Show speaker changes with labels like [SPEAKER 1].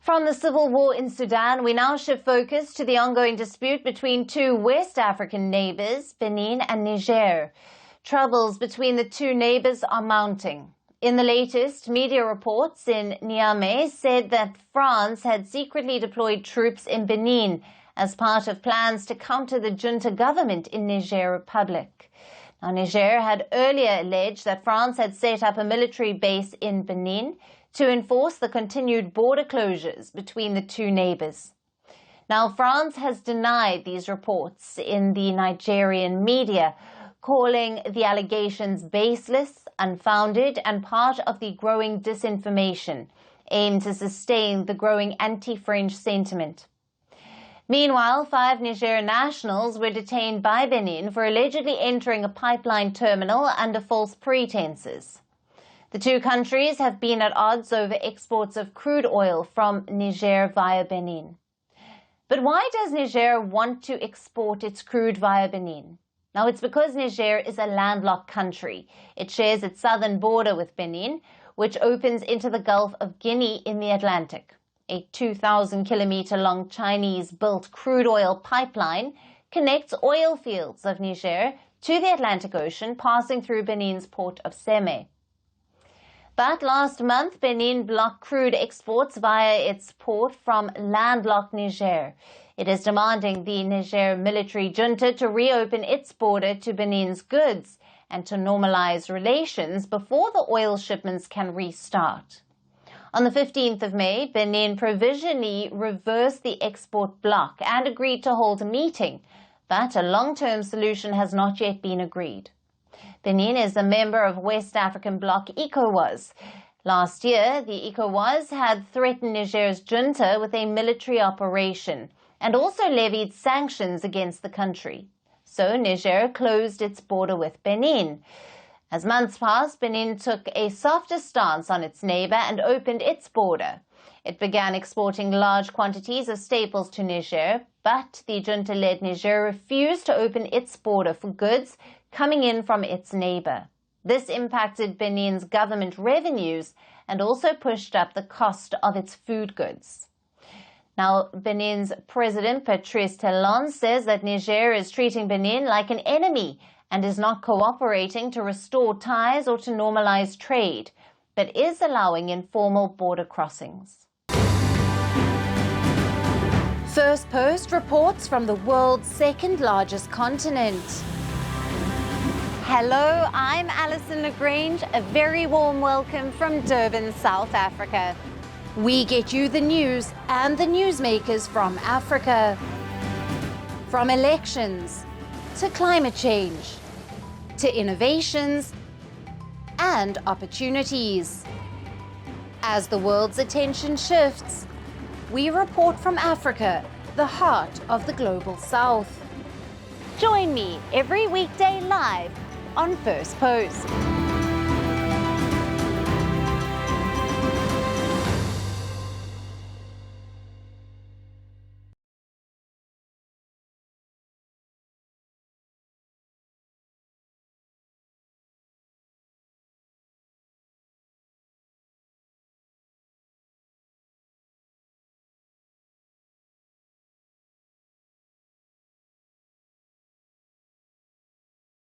[SPEAKER 1] From the civil war in Sudan, we now shift focus to the ongoing dispute between two West African neighbours, Benin and Niger. Troubles between the two neighbours are mounting. In the latest, media reports in Niamey said that France had secretly deployed troops in Benin as part of plans to counter the junta government in Niger Republic. Now, Niger had earlier alleged that France had set up a military base in Benin to enforce the continued border closures between the two neighbours. Now, France has denied these reports in the Nigerian media, calling the allegations baseless, unfounded, and part of the growing disinformation aimed to sustain the growing anti-French sentiment. Meanwhile, 5 Nigerian nationals were detained by Benin for allegedly entering a pipeline terminal under false pretenses. The two countries have been at odds over exports of crude oil from Niger via Benin. But why does Niger want to export its crude via Benin? Now, it's because Niger is a landlocked country. It shares its southern border with Benin, which opens into the Gulf of Guinea in the Atlantic. A 2,000-kilometer-long Chinese-built crude oil pipeline connects oil fields of Niger to the Atlantic Ocean, passing through Benin's port of Niamey. But last month, Benin blocked crude exports via its port from landlocked Niger. It is demanding the Niger military junta to reopen its border to Benin's goods and to normalise relations before the oil shipments can restart. On the 15th of May, Benin provisionally reversed the export block and agreed to hold a meeting, but a long-term solution has not yet been agreed. Benin is a member of West African bloc ECOWAS. Last year, the ECOWAS had threatened Niger's junta with a military operation and also levied sanctions against the country. So Niger closed its border with Benin. As months passed, Benin took a softer stance on its neighbour and opened its border. It began exporting large quantities of staples to Niger, but the junta-led Niger refused to open its border for goods coming in from its neighbour. This impacted Benin's government revenues and also pushed up the cost of its food goods. Now, Benin's President Patrice Talon says that Niger is treating Benin like an enemy and is not cooperating to restore ties or to normalise trade, but is allowing informal border crossings. Firstpost reports from the world's second largest continent. Hello, I'm Alyson Grange. A very warm welcome from Durban, South Africa. We get you the news and the newsmakers from Africa. From elections to climate change to innovations and opportunities. As the world's attention shifts, we report from Africa, the heart of the global South. Join me every weekday live on Firstpost.